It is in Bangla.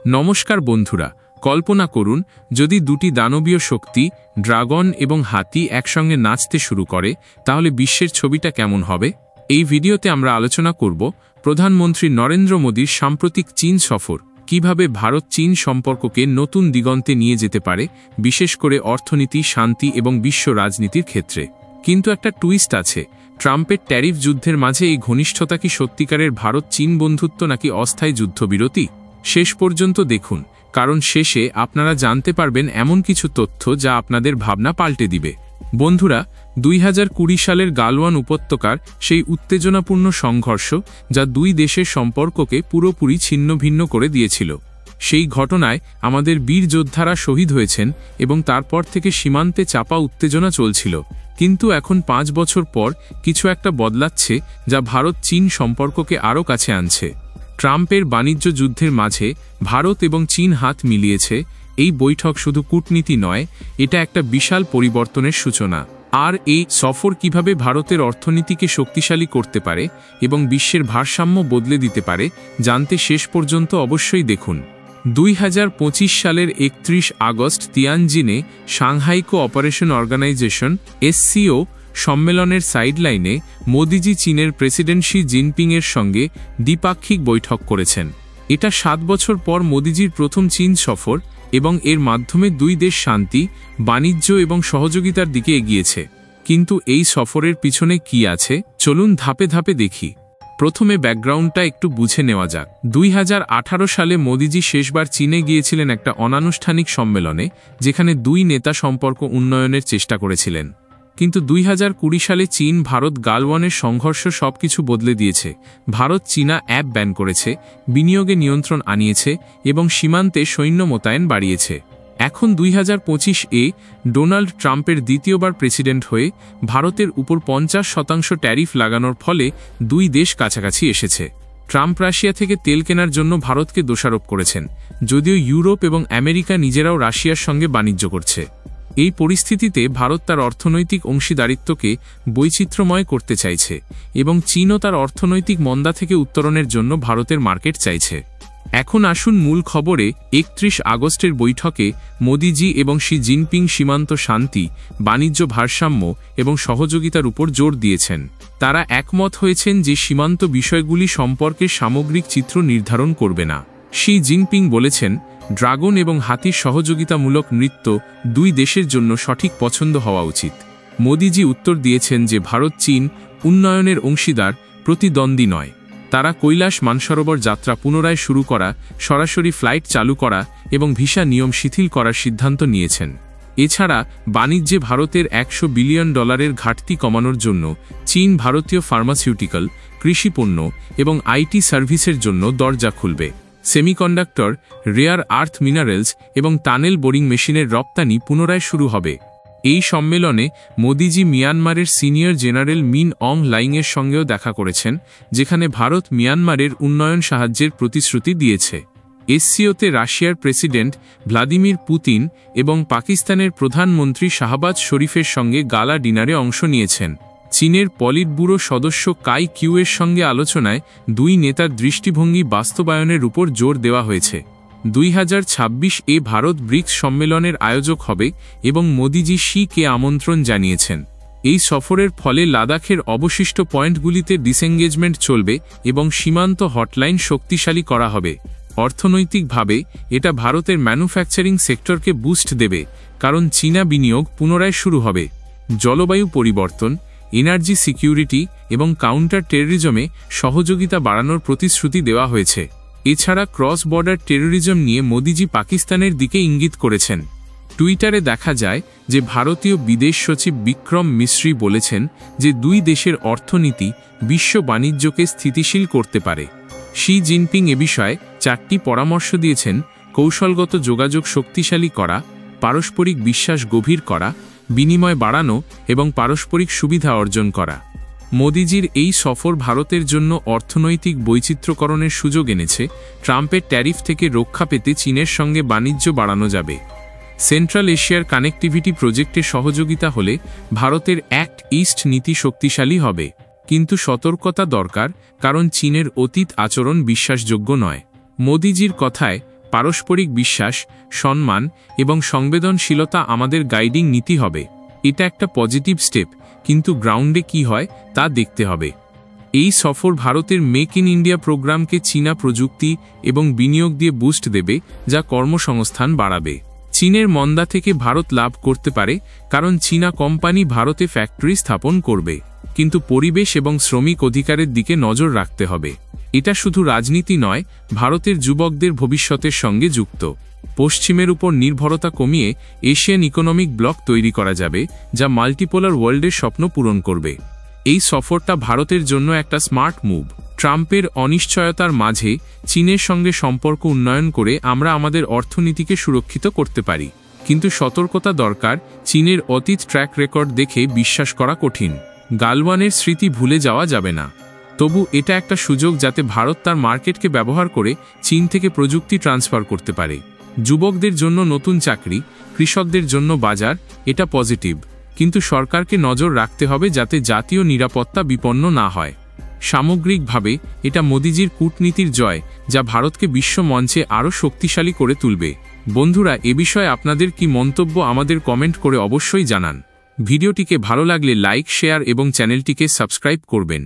নমস্কার বন্ধুরা, কল্পনা করুন যদি দুটি দানবীয় শক্তি ড্রাগন এবং হাতি একসঙ্গে নাচতে শুরু করে, তাহলে বিশ্বের ছবিটা কেমন হবে? এই ভিডিওতে আমরা আলোচনা করব প্রধানমন্ত্রী নরেন্দ্র মোদীর সাম্প্রতিক চীন সফর কিভাবে ভারত-চীন সম্পর্ককে নতুন দিগন্তে নিয়ে যেতে পারে, বিশেষ করে অর্থনীতি, শান্তি এবং বিশ্ব রাজনীতির ক্ষেত্রে। কিন্তু একটা টুইস্ট আছে। ট্রাম্পের ট্যারিফ যুদ্ধের মাঝে এই ঘনিষ্ঠতা কি সত্যিকারের ভারত-চীন বন্ধুত্ব নাকি অস্থায়ী যুদ্ধবিরতি? শেষ পর্যন্ত দেখুন, কারণ শেষে আপনারা জানতে পারবেন এমন কিছু তথ্য যা আপনাদের ভাবনা পাল্টে দিবে। বন্ধুরা, 2020 সালের গালওয়ান উপত্যকার সেই উত্তেজনাপূর্ণ সংঘর্ষ যা দুই দেশের সম্পর্ককে পুরোপুরি ছিন্নভিন্ন করে দিয়েছিল, সেই ঘটনায় আমাদের বীর যোদ্ধারা শহীদ হয়েছেন এবং তারপর থেকে সীমান্তে চাপা উত্তেজনা চলছিল। কিন্তু এখন 5 বছর পর কিছু একটা বদলাচ্ছে যা ভারত-চীন সম্পর্ককে আরও কাছে আনছে। ট্রাম্পের বাণিজ্য যুদ্ধের মাঝে ভারত এবং চীন হাত মিলিয়েছে। এই বৈঠক শুধু কূটনীতি নয়, এটা একটা বিশাল পরিবর্তনের সূচনা। আর এই সফর কিভাবে ভারতের অর্থনীতিকে শক্তিশালী করতে পারে এবং বিশ্বের ভারসাম্য বদলে দিতে পারে, জানতে শেষ পর্যন্ত অবশ্যই দেখুন। 2025 সালের 31 আগস্ট তিয়ানজিনে সাংহাই কোঅপারেশন অর্গানাইজেশন SCO সম্মেলনের সাইডলাইনে মোদিজি চীনের প্রেসিডেন্ট শি জিনপিংয়ের সঙ্গে দ্বিপাক্ষিক বৈঠক করেছেন। এটা 7 বছর পর মোদিজির প্রথম চীন সফর এবং এর মাধ্যমে দুই দেশ শান্তি, বাণিজ্য এবং সহযোগিতার দিকে এগিয়েছে। কিন্তু এই সফরের পিছনে কি আছে, চলুন ধাপে ধাপে দেখি। প্রথমে ব্যাকগ্রাউন্ডটা একটু বুঝে নেওয়া যাক। 2018 সালে মোদিজি শেষবার চীনে গিয়েছিলেন একটা অনানুষ্ঠানিক সম্মেলনে, যেখানে দুই নেতা সম্পর্ক উন্নয়নের চেষ্টা করেছিলেন। কিন্তু 2020 সালে চীন ভারত গালওয়ানের সংঘর্ষ সবকিছু বদলে দিয়েছে। ভারত চীনা অ্যাপ ব্যান করেছে, বিনিয়োগে নিয়ন্ত্রণ আনিয়েছে এবং সীমান্তে সৈন্য মোতায়েন বাড়িয়েছে। এখন 2025-এ ডোনাল্ড ট্রাম্পের দ্বিতীয়বার প্রেসিডেন্ট হয়ে ভারতের উপর 50% ট্যারিফ লাগানোর ফলে দুই দেশ কাছাকাছি এসেছে। ট্রাম্প রাশিয়া থেকে তেল কেনার জন্য ভারতকে দোষারোপ করেছেন, যদিও ইউরোপ এবং আমেরিকা নিজেরাও রাশিয়ার সঙ্গে বাণিজ্য করছে। এই পরিস্থিতিতে ভারত তার অর্থনৈতিক অংশীদারিত্বকে বৈচিত্র্যময় করতে চাইছে এবং চীনও তার অর্থনৈতিক মন্দা থেকে উত্তরণের জন্য ভারতের মার্কেট চাইছে। এখন আসুন মূল খবরে। 31 আগস্টের বৈঠকে মোদিজি এবং শি জিনপিং সীমান্ত শান্তি, বাণিজ্য ভারসাম্য এবং সহযোগিতার উপর জোর দিয়েছেন। তারা একমত হয়েছেন যে সীমান্ত বিষয়গুলি সম্পর্কে সামগ্রিক চিত্র নির্ধারণ করবে না। শি জিনপিং বলেছেন, ড্রাগন এবং হাতির সহযোগিতামূলক নৃত্য দুই দেশের জন্য সঠিক পছন্দ হওয়া উচিত। মোদিজি উত্তর দিয়েছেন যে ভারত চীন উন্নয়নের অংশীদার, প্রতিদ্বন্দ্বী নয়। তারা কৈলাস মানসরোবর যাত্রা পুনরায় শুরু করা, সরাসরি ফ্লাইট চালু করা এবং ভিসা নিয়ম শিথিল করার সিদ্ধান্ত নিয়েছেন। এছাড়া বাণিজ্যে ভারতের $100 বিলিয়ন ঘাটতি কমানোর জন্য চীন ভারতীয় ফার্মাসিউটিক্যাল, কৃষিপণ্য এবং আইটি সার্ভিসের জন্য দরজা খুলবে। সেমিকন্ডাক্টর, রেয়ার আর্থ মিনারেলস এবং টানেল বোরিং মেশিনের রপ্তানি পুনরায় শুরু হবে। এই সম্মেলনে মোদিজি মিয়ানমারের সিনিয়র জেনারেল মিন অং লাইংয়ের সঙ্গেও দেখা করেছেন, যেখানে ভারত মিয়ানমারের উন্নয়ন সাহায্যের প্রতিশ্রুতি দিয়েছে। SCOতে রাশিয়ার প্রেসিডেন্ট ভ্লাদিমির পুতিন এবং পাকিস্তানের প্রধানমন্ত্রী শাহবাজ শরীফের সঙ্গে গালা ডিনারে অংশ নিয়েছেন। চীনের পলিট ব্যুরো সদস্য কাই কিউয়ের সঙ্গে আলোচনায় দুই নেতার দৃষ্টিভঙ্গি বাস্তবায়নের উপর জোর দেওয়া হয়েছে। 2026-এ ভারত ব্রিক্স সম্মেলনের আয়োজক হবে এবং মোদিজি শি-কে আমন্ত্রণ জানিয়েছেন। এই সফরের ফলে লাদাখের অবশিষ্ট পয়েন্টগুলিতে ডিসেঙ্গেজমেন্ট চলবে এবং সীমান্ত হটলাইন শক্তিশালী করা হবে। অর্থনৈতিকভাবে এটা ভারতের ম্যানুফ্যাকচারিং সেক্টরকে বুস্ট দেবে, কারণ চীনা বিনিয়োগ পুনরায় শুরু হবে। জলবায়ু পরিবর্তন, এনার্জি সিকিউরিটি এবং কাউন্টার টেররিজমে সহযোগিতা বাড়ানোর প্রতিশ্রুতি দেওয়া হয়েছে। এছাড়া ক্রস বর্ডার টেররিজম নিয়ে মোদিজি পাকিস্তানের দিকে ইঙ্গিত করেছেন। টুইটারে দেখা যায় যে ভারতীয় বিদেশ সচিব বিক্রম মিশ্রি বলেছেন যে দুই দেশের অর্থনীতি বিশ্ব বাণিজ্যকে স্থিতিশীল করতে পারে। শি জিনপিং এ বিষয়ে 4টি পরামর্শ দিয়েছেন: কৌশলগত যোগাযোগ শক্তিশালী করা, পারস্পরিক বিশ্বাস গভীর করা, বিনিময় বাড়ানো এবং পারস্পরিক সুবিধা অর্জন করা। মোদিজির এই সফর ভারতের জন্য অর্থনৈতিক বৈচিত্র্যকরণের সুযোগ এনেছে। ট্রাম্পের ট্যারিফ থেকে রক্ষা পেতে চীনের সঙ্গে বাণিজ্য বাড়ানো যাবে। সেন্ট্রাল এশিয়ার কানেক্টিভিটি প্রজেক্টে সহযোগিতা হলে ভারতের অ্যাক্ট ইস্ট নীতি শক্তিশালী হবে। কিন্তু সতর্কতা দরকার, কারণ চীনের অতীত আচরণ বিশ্বাসযোগ্য নয়। মোদিজির কথায় পারস্পরিক বিশ্বাস, সম্মান এবং সংবেদনশীলতা আমাদের গাইডিং নীতি হবে। এটা একটা পজিটিভ স্টেপ, কিন্তু গ্রাউন্ডে কি হয় তা দেখতে হবে। এই সফর ভারতের মেক ইন ইন্ডিয়া প্রোগ্রামকে চীনা প্রযুক্তি এবং বিনিয়োগ দিয়ে বুস্ট দেবে, যা কর্মসংস্থান বাড়াবে। চীনের মন্দা থেকে ভারত লাভ করতে পারে, কারণ চীনা কোম্পানি ভারতে ফ্যাক্টরি স্থাপন করবে, কিন্তু পরিবেশ এবং শ্রমিক অধিকারের দিকে নজর রাখতে হবে। এটা শুধু রাজনীতি নয়, ভারতের যুবকদের ভবিষ্যতের সঙ্গে যুক্ত। পশ্চিমের উপর নির্ভরতা কমিয়ে এশিয়ান ইকোনমিক ব্লক তৈরি করা যাবে, যা মাল্টিপোলার ওয়ার্ল্ডের স্বপ্ন পূরণ করবে। এই সফরটা ভারতের জন্য একটা স্মার্ট মুভ। ট্রাম্পের অনিশ্চয়তার মাঝে চীনের সঙ্গে সম্পর্ক উন্নয়ন করে আমরা আমাদের অর্থনীতিকে সুরক্ষিত করতে পারি, কিন্তু সতর্কতা দরকার। চীনের অতীত ট্র্যাক রেকর্ড দেখে বিশ্বাস করা কঠিন। গালওয়ানের স্মৃতি ভুলে যাওয়া যাবে না। তবু এটা একটা সুযোগ যাতে ভারত তার মার্কেটকে ব্যবহার করে চীন থেকে প্রযুক্তি ট্রান্সফার করতে পারে। যুবকদের জন্য নতুন চাকরি, কৃষকদের জন্য বাজার, এটা পজিটিভ, কিন্তু সরকারকে নজর রাখতে হবে যাতে জাতীয় নিরাপত্তা বিপন্ন না হয়। সামগ্রিকভাবে এটা মোদিজির কূটনীতির জয়, যা ভারতকে বিশ্ব মঞ্চে আরও শক্তিশালী করে তুলবে। বন্ধুরা, এ বিষয়ে আপনাদের কি মন্তব্য আমাদের কমেন্ট করে অবশ্যই জানান। ভিডিওটিকে ভালো লাগলে লাইক, শেয়ার এবং চ্যানেলটিকে সাবস্ক্রাইব করবেন।